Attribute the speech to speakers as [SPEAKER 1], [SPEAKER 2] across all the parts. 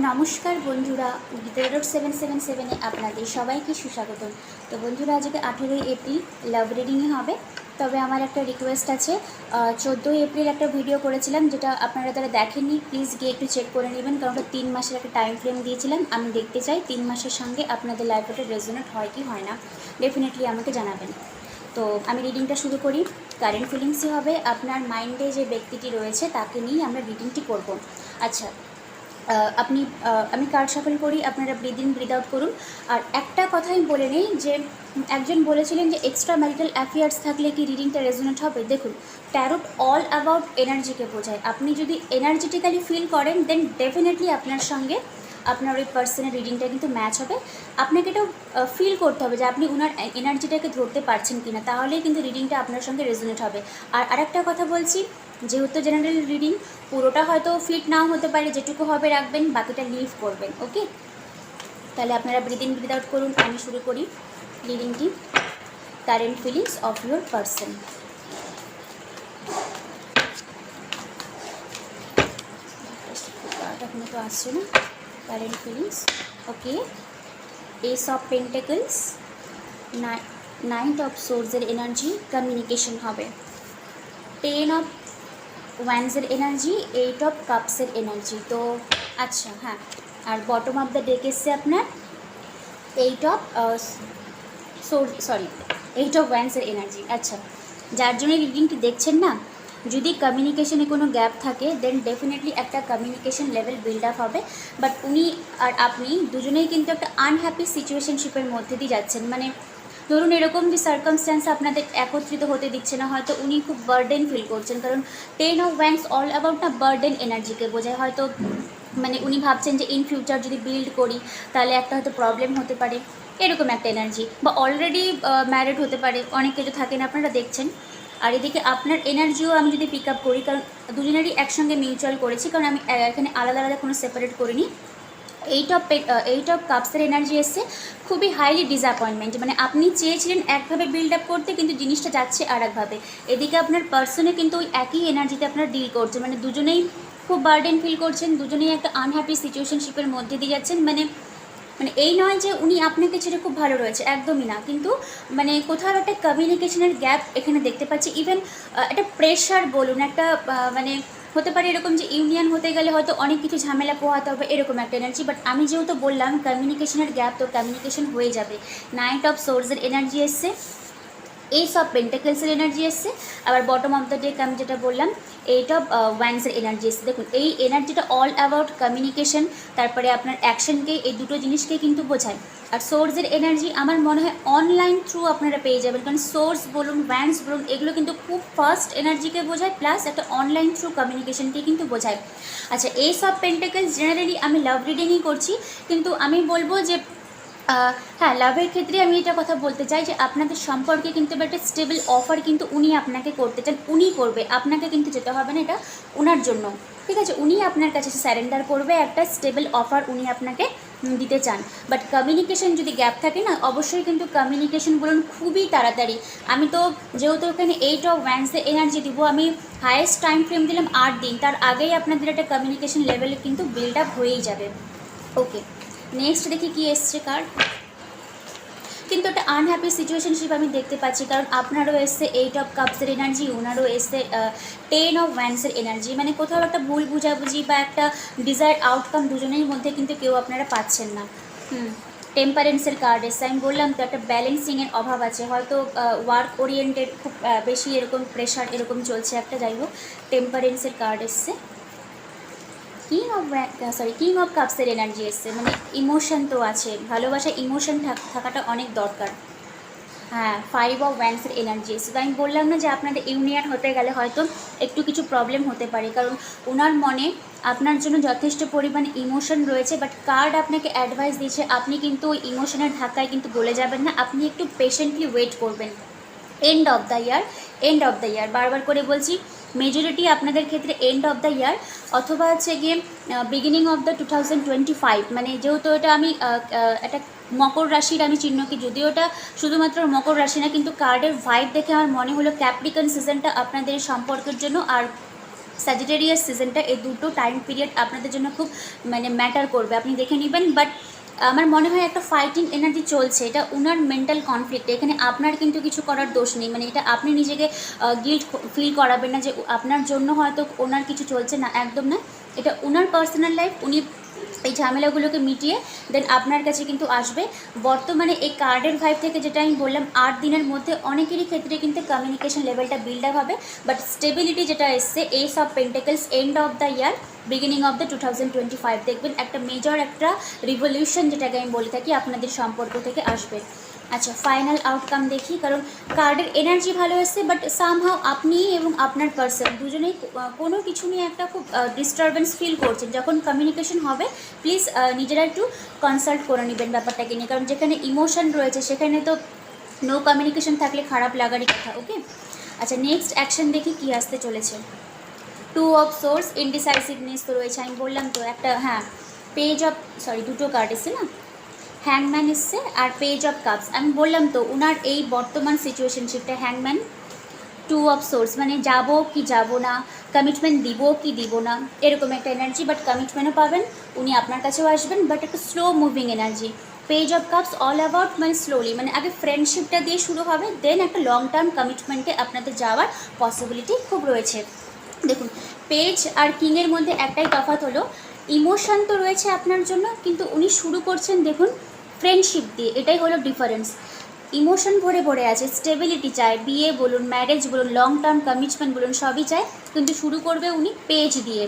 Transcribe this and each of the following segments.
[SPEAKER 1] নমস্কার বন্ধুরা, গীতা 777-এ আপনাদের সবাইকে সুস্বাগতম। তো বন্ধুরা, আজকে 18ই এপ্রিল লাভ রিডিংয়ে হবে। তবে আমার একটা রিকোয়েস্ট আছে, 14ই এপ্রিল একটা ভিডিও করেছিলাম, যেটা আপনারা যারা দেখেননি প্লিজ গিয়ে একটু চেক করে নেবেন, কারণ ওটা 3 মাসের একটা টাইম ফ্রেম দিয়েছিলাম। আমি দেখতে চাই 3 মাসের সঙ্গে আপনাদের লাইফে ওটা রেজোনেট হয় কি হয় না, ডেফিনেটলি আমাকে জানাবেন। তো আমি রিডিংটা শুরু করি। কারেন্ট ফিলিংসই হবে, আপনার মাইন্ডে যে ব্যক্তিটি রয়েছে তাকে নিয়েই আমরা রিডিংটি করব। আচ্ছা, আমি কার্ড শাফল করি, আপনারা ব্রিদ ইন ব্রিদ আউট করুন। আর একটা কথাই বলে নেই যে একজন বলেছিলেন যে এক্সট্রা ম্যারিটাল অ্যাফেয়ার্স থাকলে কি রিডিংটা রেজোনেট হবে। দেখুন, ট্যারোট অল অ্যাবাউট এনার্জিকে বোঝায়। আপনি যদি এনার্জেটিক্যালি ফিল করেন দেন ডেফিনেটলি আপনার সঙ্গে আপনার ওই পার্সনের রিডিংটা কিন্তু ম্যাচ হবে। আপনাকে এটাও ফিল করতে হবে যে আপনি ওনার এনার্জিটাকে ধরতে পারছেন কি না, তাহলেই কিন্তু রিডিংটা আপনার সঙ্গে রেজোনেট হবে। আর আরেকটা কথা বলছি, যেহেতু জেনারেল রিডিং, পুরোটা হয়তো ফিট নাও হতে পারে, যেটুকু হবে রাখবেন, বাকিটা লিভ করবেন। ওকে, তাহলে আপনারা ব্রিদ ইন ব্রিদ আউট করুন। আমি শুরু করি রিডিংটি। Current feelings of your person. এখনো তো আসছে না। Current feelings, okay. Ace of pentacles, knight of সোর্সের এনার্জি, কমিউনিকেশন হবে। 10 অফ ওয়ান্সের এনার্জি, 8 অফ কাপসের এনার্জি। তো আচ্ছা, হ্যাঁ, আর বটম অফ দ্য ডেক এসছে আপনার 8 অফ এইট অফ ওয়ান্সের এনার্জি। আচ্ছা, যার জন্য রিডিংটি দেখছেন না, যদি কমিউনিকেশনে কোনো গ্যাপ থাকে দেন ডেফিনেটলি একটা কমিউনিকেশন লেভেল বিল্ড আপ হবে। বাট উনি আর আপনি দুজনেই কিন্তু একটা আনহ্যাপি সিচুয়েশনশিপের মধ্যে দিয়ে যাচ্ছেন। মানে ধরুন এরকম যে সার্কামস্ট্যান্স আপনাদের একত্রিত হতে দিচ্ছে না, হয়তো উনি খুব বার্ডেন ফিল করছেন, কারণ 10 অফ ওয়ান্স অল অ্যাবাউট না বার্ডেন এনার্জিকে বোঝায়। হয়তো মানে উনি ভাবছেন যে ইন ফিউচার যদি বিল্ড করি তাহলে একটা হয়তো প্রবলেম হতে পারে, এরকম একটা এনার্জি। বা অলরেডি ম্যারিড হতে পারে, অনেক কিছু থাকেন, আপনারা দেখছেন। আর এদিকে আপনার এনার্জিও আমি যদি পিক আপ করি, কারণ দুজনেরই একসঙ্গে মিউচুয়াল করেছি, কারণ আমি এখানে আলাদা আলাদা কোনো সেপারেট করিনি। এইট অফ কাপসের এনার্জি এসছে, খুবই হাইলি ডিসঅ্যাপয়েন্টমেন্ট। মানে আপনি চেয়েছিলেন একভাবে বিল্ড আপ করতে, কিন্তু জিনিসটা যাচ্ছে আর একভাবে। এদিকে আপনার পার্সনে কিন্তু ওই একই এনার্জিতে আপনার ডিল করছে, মানে দুজনেই খুব বার্ডেন ফিল করছেন, দুজনেই একটা আনহ্যাপি সিচুয়েশনশিপের মধ্যে দিয়ে যাচ্ছেন। মানে মানে এই নয় যে উনি আপনাকে ছেড়ে খুব ভালো রয়েছে, একদমই না, কিন্তু মানে কোথাও একটা কমিউনিকেশনের গ্যাপ এখানে দেখতে পাচ্ছি। ইভেন একটা প্রেশার বলুন, একটা মানে হতে পারে এরকম যে ইউনিয়ন হতে গেলে হয়তো অনেক কিছু ঝামেলা পোহাতে হবে, এরকম একটা এনার্জি। বাট আমি যেহেতু বললাম কমিউনিকেশনের গ্যাপ, তো কমিউনিকেশন হয়ে যাবে। নাইট অফ সোর্সের এনার্জি এসছে, এই সব পেন্টাকেলসের এনার্জি এসছে। আবার বটম অফ দ্য ডেক আমি যেটা বললাম 8 অফ ওয়ান্সের এনার্জি এসছে। দেখুন, এই এনার্জিটা অল অ্যাবাউট কমিউনিকেশন, তারপরে আপনার অ্যাকশনকে, এই দুটো জিনিসকে কিন্তু বোঝায়। আর সোর্সের এনার্জি আমার মনে হয় অনলাইন থ্রু আপনারা পেয়ে যাবেন, কারণ সোর্স বলুন, ওয়ান্স বলুন, এগুলো কিন্তু খুব ফাস্ট এনার্জিকে বোঝায়, প্লাস একটা অনলাইন থ্রু কমিউনিকেশনকে কিন্তু বোঝায়। আচ্ছা, এই সব পেন্টাকেলস জেনারেলি আমি লাভ রিডিংই করছি, কিন্তু আমি বলবো যে হ্যাঁ, লাভের ক্ষেত্রে আমি এটা কথা বলতে চাই যে আপনাদের সম্পর্কে কিন্তু একটা স্টেবল অফার কিন্তু উনি আপনাকে করতে চান, উনি করবে, আপনাকে কিন্তু যেতে হবে না, এটা ওনার জন্য, ঠিক আছে। উনি আপনার কাছে স্যারেন্ডার করবে, একটা স্টেবল অফার উনি আপনাকে দিতে চান। বাট কমিউনিকেশন যদি গ্যাপ থাকে না, অবশ্যই কিন্তু কমিউনিকেশন বলুন খুবই তাড়াতাড়ি। আমি তো যেহেতু এখানে 8 অফ ওয়ান্সে এনার্জি দিব, আমি হায়েস্ট টাইম ফ্রেম দিলাম 8 দিন, তার আগেই আপনাদের একটা কমিউনিকেশন লেভেলে কিন্তু বিল্ড আপ হয়েই যাবে। ওকে, নেক্সট দেখি কি এসছে কার্ড। কিন্তু একটা আনহ্যাপি সিচুয়েশনশিপ আমি দেখতে পাচ্ছি, কারণ আপনারও এসছে 8 অফ কাপসের এনার্জি, ওনারও এসছে 10 অফ ওয়ান্সের এনার্জি। মানে কোথাও একটা ভুল বুঝাবুঝি বা একটা ডিজায়ার্ড আউটকাম দুজনের মধ্যে কিন্তু কেউ আপনারা পাচ্ছেন না। টেম্পারেন্সের কার্ড এসছে, আমি বললাম তো একটা ব্যালেন্সিংয়ের অভাব আছে, হয়তো ওয়ার্ক ওরিয়েন্টেড খুব বেশি এরকম প্রেশার এরকম চলছে একটা, যাই হোক। টেম্পারেন্সের কার্ড এসছে, কিং অফ কাপসের এনার্জি এসছে। মানে ইমোশন তো আছে, ভালোবাসা ইমোশন থাকাটা অনেক দরকার। হ্যাঁ, 5 অফ ওয়ান্সের এনার্জি এসছে। তো আমি বললাম না যে আপনাদের ইউনিয়ন হতে গেলে হয়তো একটু কিছু প্রবলেম হতে পারে, কারণ ওনার মনে আপনার জন্য যথেষ্ট পরিমাণ ইমোশন রয়েছে। বাট কার্ড আপনাকে অ্যাডভাইস দিচ্ছে আপনি কিন্তু ওই ইমোশনের ধাক্কায় কিন্তু গলে যাবেন না, আপনি একটু পেশেন্টলি ওয়েট করবেন। এন্ড অফ দ্য ইয়ার বারবার করে বলছি, মেজরিটি আপনাদের ক্ষেত্রে এন্ড অফ দ্য ইয়ার, অথবা হচ্ছে গিয়ে বিগিনিং অফ দ্য 2025। মানে যেহেতু এটা আমি একটা মকর রাশির আমি চিহ্ন কি, যদিও ওটা শুধুমাত্র মকর রাশি না, কিন্তু কার্ডের ভাইব দেখে আমার মনে হলো ক্যাপ্রিকন সিজনটা আপনাদের সম্পর্কের জন্য আর স্যাজিটেরিয়াস সিজনটা, এই দুটো টাইম পিরিয়ড আপনাদের জন্য খুব মানে ম্যাটার করবে, আপনি দেখে নেবেন। বাট আমার মনে হয় একটা ফাইটিং এনার্জি চলছে, এটা উনার মেন্টাল কনফ্লিক্ট, এখানে আপনার কিন্তু কিছু করার দোষ নেই, মানে এটা আপনি নিজেকে গিল্ট ফিল করাবেন না যে আপনার জন্য হয়তো ওনার কিছু চলছে না, একদম না। এটা উনার পার্সোনাল লাইফ, উনি এই ঝামেলাগুলোকে মিটিয়ে দেন আপনার কাছে কিন্তু আসবে। বর্তমানে এই কার্ডের ভাইব থেকে যেটা আমি বললাম 8 দিনের মধ্যে অনেকেরই ক্ষেত্রে কিন্তু কমিউনিকেশন লেভেলটা বিল্ড আপ হবে, বাট স্টেবিলিটি যেটা এসছে S of pentacles, end of the year beginning of the 2025 দেখবেন একটা মেজর একটা রিভলিউশন যেটাকে আমি বলে থাকি আপনাদের সম্পর্ক থেকে আসবে। আচ্ছা, ফাইনাল আউটকাম দেখি, কারণ কার্ডের এনার্জি ভালো এসছে, বাট সামহাও আপনি এবং আপনার পার্সন দুজনেই কোনো কিছু নিয়ে একটা খুব ডিস্টারবেন্স ফিল করছেন। যখন কমিউনিকেশন হবে প্লিজ নিজেরা একটু কনসাল্ট করে নেবেন ব্যাপারটাকে নিয়ে, কারণ যেখানে ইমোশন রয়েছে সেখানে তো নো কমিউনিকেশন থাকলে খারাপ লাগারই কথা। ওকে, আচ্ছা নেক্সট অ্যাকশন দেখি কি আসতে চলেছে। 2 অফ সোর্স, ইনডিসাইসিভনেস তো রয়েছে, আমি বললাম তো একটা, হ্যাঁ পেজ অফ, সরি দুটো কার্ড এসছে না, হ্যাংম্যান এসছে আর পেজ অফ কাপস। আমি বললাম তো উনার এই বর্তমান সিচুয়েশনশিপটা হ্যাংম্যান, 2 অফ সোর্স, মানে যাব কি যাব না, কমিটমেন্ট দিব কি দিব না, এরকম একটা এনার্জি, বাট কমিটমেন্টও পাবেন, উনি আপনার কাছেও আসবেন, বাট একটা slow moving energy. Page of cups all about মানে স্লোলি, মানে আগে ফ্রেন্ডশিপটা দিয়ে শুরু হবে, দেন একটা লং টার্ম কমিটমেন্টে আপনাদের যাওয়ার পসিবিলিটি খুব রয়েছে। দেখুন পেজ আর কিংয়ের মধ্যে একটাই তফাৎ হলো, ইমোশন তো রয়েছে আপনার জন্য, কিন্তু উনি শুরু করছেন দেখুন ফ্রেন্ডশিপ দিয়ে, এটাই হলো ডিফারেন্স। ইমোশন ভরে ভরে আছে, স্টেবিলিটি চায়, বিয়ে বলুন, ম্যারেজ বলুন, লং টার্ম কমিটমেন্ট বলুন, সবই চায়, কিন্তু শুরু করবে উনি পেজ দিয়ে,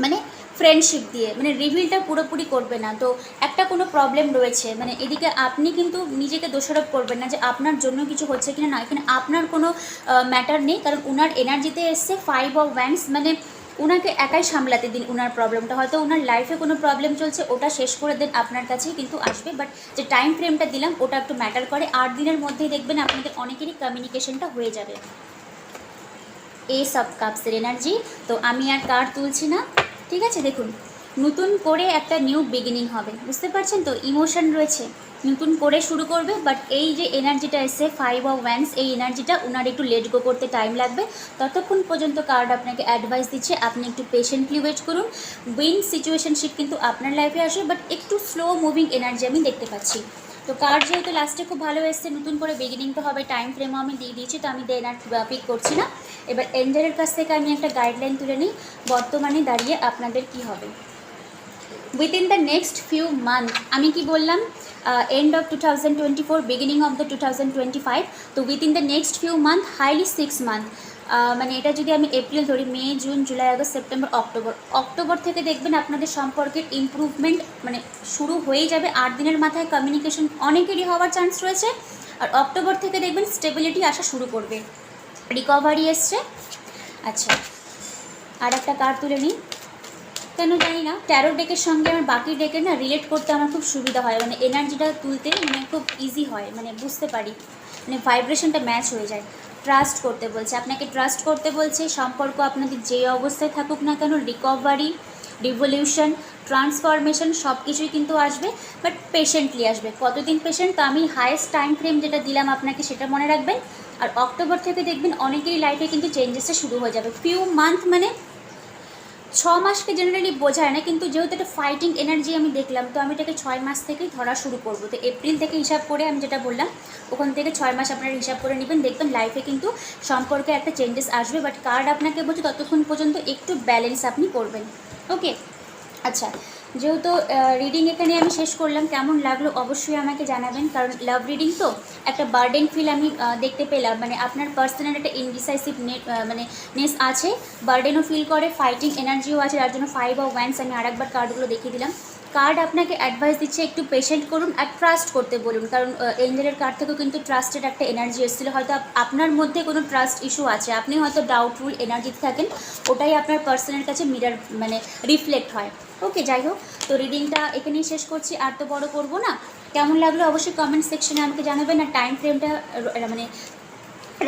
[SPEAKER 1] মানে ফ্রেন্ডশিপ দিয়ে, মানে রিভিলটা পুরোপুরি করবে না। তো একটা কোনো প্রবলেম রয়েছে, মানে এদিকে আপনি কিন্তু নিজেকে দোষারোপ করবেন না যে আপনার জন্য কিছু হচ্ছে কিনা, না, এখানে আপনার কোনো ম্যাটার নেই, কারণ উনার এনার্জিতে এসছে 5 অফ ওয়ান্ডস, মানে ওনাকে একাই সামলাতে দিন ওনার প্রবলেমটা, হয়তো ওনার লাইফে কোনো প্রবলেম চলছে ওটা শেষ করে দেন, আপনার কাছেই কিন্তু আসবে, বাট যে টাইম ফ্রেমটা দিলাম ওটা একটু ম্যাটার করে। 8 দিনের মধ্যেই দেখবেন আপনাদের অনেকেরই কমিউনিকেশনটা হয়ে যাবে। এই সব কাপসের এনার্জি, তো আমি আর কার্ড তুলছি না, ঠিক আছে। দেখুন নতুন করে একটা নিউ বিগিনিং হবে, বুঝতে পারছেন তো, ইমোশন রয়েছে, নতুন করে শুরু করবে, বাট এই যে এনার্জিটা এসে 5 অফ ওয়ান্ডস, এই এনার্জিটা ওনার একটু লেট গো করতে টাইম লাগবে, ততক্ষণ পর্যন্ত কার্ড আপনাকে অ্যাডভাইস দিচ্ছে আপনি একটু পেশেন্টলি ওয়েট করুন। উইন সিচুয়েশনশিপ কিন্তু আপনার লাইফে আসবে, বাট একটু স্লো মুভিং এনার্জি আমি দেখতে পাচ্ছি। তো কার্ড যেহেতু লাস্টে খুব ভালো এসছে, নতুন করে বিগিনিং তো হবে, টাইম ফ্রেমও আমি দিয়ে দিয়েছি, তো আমি দেন আর পিক করছি না। এবার এঞ্জেলের কাছ থেকে আমি একটা গাইডলাইন তুলে নিই, বর্তমানে দাঁড়িয়ে আপনাদের কি হবে within the next few month. আমি কি বললাম, end of 2024 beginning of the 2025, তো within the next few month, highly 6 month, মানে এটা যদি আমি এপ্রিল ধরি, May, June, July, August, September, October থেকে দেখবেন আপনাদের সম্পর্কের ইমপ্রুভমেন্ট মানে শুরু হয়ে যাবে। 8 দিনের মাথায় কমিউনিকেশন অনেকেরই হওয়ার চান্স রয়েছে, আর অক্টোবর থেকে দেখবেন স্টেবিলিটি আসা শুরু করবে, রিকভারি এসছে। আচ্ছা, আর একটা কার্ড তুলে নিই, কেন জানি না ট্যারো ডেকের সঙ্গে আমার বাকি ডেকে না রিলেট করতে আমার খুব সুবিধা হয়, মানে এনার্জিটা তুলতে মানে খুব ইজি হয়, মানে বুঝতে পারি, মানে ভাইব্রেশনটা ম্যাচ হয়ে যায়। ট্রাস্ট করতে বলছে, আপনাকে ট্রাস্ট করতে বলছে, সম্পর্ক আপনাদের যে অবস্থায় থাকুক না কেন, রিকভারি, রিভলিউশন, ট্রান্সফরমেশন সব কিছুই কিন্তু আসবে, বাট পেশেন্টলি আসবে। কতদিন পেশেন্ট, তো আমি হায়েস্ট টাইম ফ্রেম যেটা দিলাম আপনাকে সেটা মনে রাখবেন। আর অক্টোবর থেকে দেখবেন অনেকেরই লাইফে কিন্তু চেঞ্জেসটা শুরু হয়ে যাবে। ফিউ মান্থ মানে 6 মাসকে জেনারেলি বোঝায় না, কিন্তু যেহেতু একটা ফাইটিং এনার্জি আমি দেখলাম, তো আমি এটাকে 6 মাস থেকেই ধরা শুরু করবো। তো এপ্রিল থেকে হিসাব করে আমি যেটা বললাম ওখান থেকে 6 মাস আপনারা হিসাব করে নেবেন, দেখবেন লাইফে কিন্তু সম্পর্কে একটা চেঞ্জেস আসবে, বাট কার্ড আপনাকে বলছে ততক্ষণ পর্যন্ত একটু ব্যালেন্স আপনি করবেন। ওকে, আচ্ছা যেহেতু রিডিং এখানে আমি শেষ করলাম, কেমন লাগলো অবশ্যই আমাকে জানাবেন, কারণ লাভ রিডিং তো একটা বার্ডেন ফিল আমি দেখতে পেলাম, মানে আপনার পার্সোনাল একটা ইনডিসাইসিভ মানে নেস আছে, বার্ডেনও ফিল করে, ফাইটিং এনার্জিও আছে, যার জন্য 5 অফ ওয়ান্ডস আমি আরেকবার কার্ডগুলো দেখিয়ে দিলাম। কার্ড আপনাকে অ্যাডভাইস দিচ্ছে একটু পেশেন্ট করুন আর ট্রাস্ট করতে বলুন, কারণ এঞ্জেলের কার্ড থেকেও কিন্তু ট্রাস্টের একটা এনার্জি এসেছিলো, হয়তো আপনার মধ্যে কোনো ট্রাস্ট ইস্যু আছে, আপনি হয়তো ডাউটফুল এনার্জিতে থাকেন, ওটাই আপনার পার্সনের কাছে মিরার মানে রিফ্লেক্ট হয়। ওকে, যাই হোক, তো রিডিংটা এখানেই শেষ করছি, আর তো বড় করবো না। কেমন লাগলো অবশ্যই কমেন্ট সেকশনে আমাকে জানাবেন, আর টাইম ফ্রেমটা মানে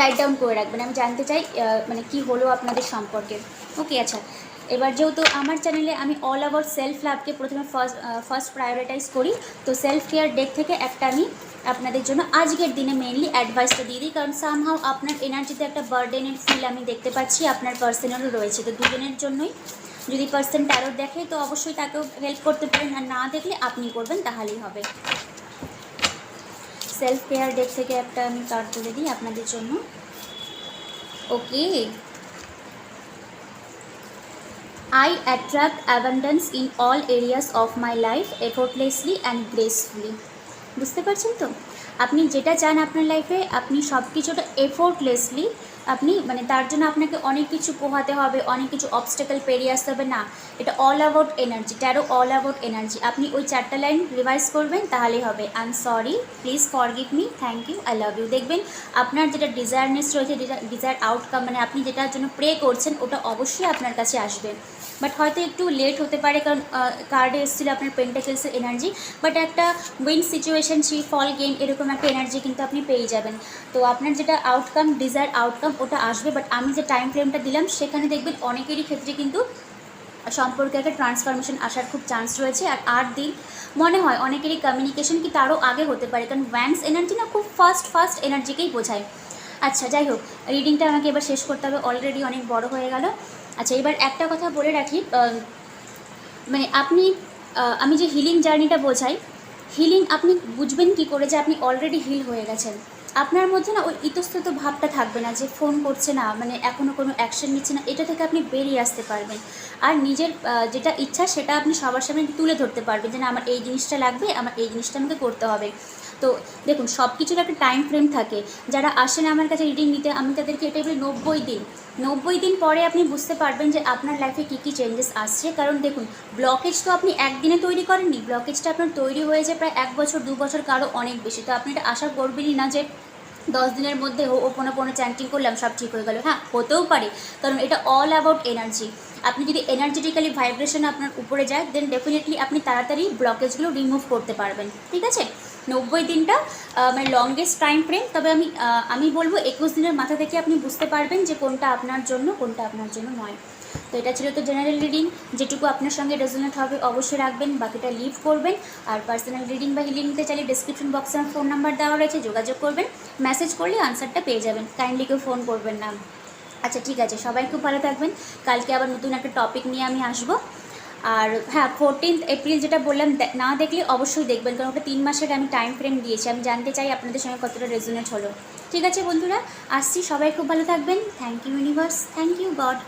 [SPEAKER 1] রাইট ডাউন করে রাখবেন, আমি জানতে চাই মানে কি হলো আপনাদের সম্পর্কে। ওকে, আচ্ছা এবার যেহেতু আমার চ্যানেলে আমি অল অ্যাবাউট সেলফ লাভকে প্রথমে ফার্স্ট প্রায়োরিটাইজ করি, তো সেলফ কেয়ার ডেক থেকে একটা আমি আপনাদের জন্য আজকের দিনে মেইনলি অ্যাডভাইসটা দিয়ে দিই, কারণ সামহাও আপনার এনার্জিতে একটা বার্ডেনের ফিল আমি দেখতে পাচ্ছি, আপনার পার্সনেরও রয়েছে, তো দুজনের জন্যই। যদি পার্সন ট্যারোট দেখে তো অবশ্যই তাকেও হেল্প করতে পারেন, আর না দেখলে আপনি করবেন, তাহলেই হবে। সেলফ কেয়ার ডেক থেকে একটা আমি কার্ড তুলে দিই আপনাদের জন্য। ওকে, I attract abundance in all areas of my life effortlessly and gracefully. বুঝতে পারছেন তো, আপনি যেটা চান আপনার লাইফে, আপনি সব কিছুটা এফোর্টলেসলি আপনি মানে তার জন্য আপনাকে অনেক কিছু পোহাতে হবে, অনেক কিছু অবস্টেকল পেরিয়ে আসতে হবে না। এটা all about energy, tarot all about energy. আপনি ওই 4টা লাইন রিভাইজ করবেন, তাহলেই হবে। I am sorry, please forgive me, thank you, I love you. দেখবেন আপনার যেটা ডিজায়ারনেস রয়েছে, ডিজায়ার আউটকাম, মানে আপনি যেটার জন্য প্রে করছেন, ওটা অবশ্যই আপনার কাছে আসবে। বাট হয়তো একটু লেট হতে পারে, কারণ কার্ডে এসেছিলো আপনার পেন্টাকেলসের এনার্জি, বাট একটা উইন সিচুয়েশন, ফল গেইন, এরকম একটা এনার্জি কিন্তু আপনি পেয়ে যাবেন। তো আপনার যেটা আউটকাম, ডিজায়ার আউটকাম, ওটা আসবে। বাট আমি যে টাইম ফ্রেমটা দিলাম, সেখানে দেখবেন অনেকেরই ক্ষেত্রে কিন্তু সম্পর্কে একটা ট্রান্সফরমেশন আসার খুব চান্স রয়েছে। আর 8 দিন মনে হয় অনেকেরই কমিউনিকেশন কি তারও আগে হতে পারে, কারণ ওয়ান্স এনার্জি না খুব ফাস্ট এনার্জিকেই বোঝায়। আচ্ছা, যাই হোক, রিডিংটা আমাকে এবার শেষ করতে হবে, অলরেডি অনেক বড় হয়ে গেল। আচ্ছা, এবার একটা কথা বলে রাখি, মানে আপনি আমি যে হিলিং জার্নিটা বোঝাই, হিলিং আপনি বুঝবেন কি করে যে আপনি অলরেডি হিল হয়ে গেছেন। আপনার মধ্যে না ওই ইতস্তত ভাবটা থাকবে না যে ফোন করছে না, মানে এখনও কোনো অ্যাকশন নিচ্ছে না, এটা থেকে আপনি বেরিয়ে আসতে পারবেন। আর নিজের যেটা ইচ্ছা সেটা আপনি সবার সামনে তুলে ধরতে পারবেন, যে না আমার এই জিনিসটা লাগবে, আমার এই জিনিসটা আমাকে করতে হবে। তো দেখুন, সব কিছুর একটা টাইম ফ্রেম থাকে। যারা আসেন আমার কাছে রিডিং নিতে, আমি তাদেরকে এটা বলি 90 দিন পরে আপনি বুঝতে পারবেন যে আপনার লাইফে কী কী চেঞ্জেস আসছে। কারণ দেখুন, ব্লকেজ তো আপনি একদিনে তৈরি করেননি, ব্লকেজটা আপনার তৈরি হয়েছে প্রায় 1 বছর 2 বছর, কারো অনেক বেশি। তো আপনি এটা আশা করবেনই না যে 10 দিনের মধ্যে ওপোনো চ্যান্টিং করলাম সব ঠিক হয়ে গেল। হ্যাঁ, হতেও পারে, কারণ এটা অল অ্যাবাউট এনার্জি। আপনি যদি এনার্জেটিক্যালি ভাইব্রেশন আপনার উপরে যায়, দেন ডেফিনেটলি আপনি তাড়াতাড়ি ব্লকেজগুলো রিমুভ করতে পারবেন। ঠিক আছে, 90 দিনটা মানে লংগেস্ট টাইম ফ্রেম। তবে আমি বলবো 21 দিনের মাথা থেকে আপনি বুঝতে পারবেন যে কোনটা আপনার জন্য, কোনটা আপনার জন্য নয়। তো এটা ছিল তো জেনারেল রিডিং, যেটুকু আপনার সঙ্গে রেজোনেট হবে অবশ্যই রাখবেন, বাকিটা লিভ করবেন। আর পার্সোনাল রিডিং বা হিলিং নিতে চাইলে ডিসক্রিপশন বক্সে আমার ফোন নাম্বার দেওয়া রয়েছে, যোগাযোগ করবেন, মেসেজ করলে আনসারটা পেয়ে যাবেন, কাইন্ডলি কেউ ফোন করবেন না। আচ্ছা, ঠিক আছে, সবাই খুব ভালো থাকবেন। কালকে আবার নতুন একটা টপিক নিয়ে আমি আসবো। আর হ্যাঁ, 14 এপ্রিল যেটা বললাম, না দেখলে অবশ্যই দেখবেন, কারণ ওটা 3 মাসের আমি টাইম ফ্রেম দিয়েছি। আমি জানতে চাই আপনাদের সঙ্গে কতটা রেজোনেট হলো। ঠিক আছে বন্ধুরা, আসছি, সবাই খুব ভালো থাকবেন। Thank you universe, thank you god.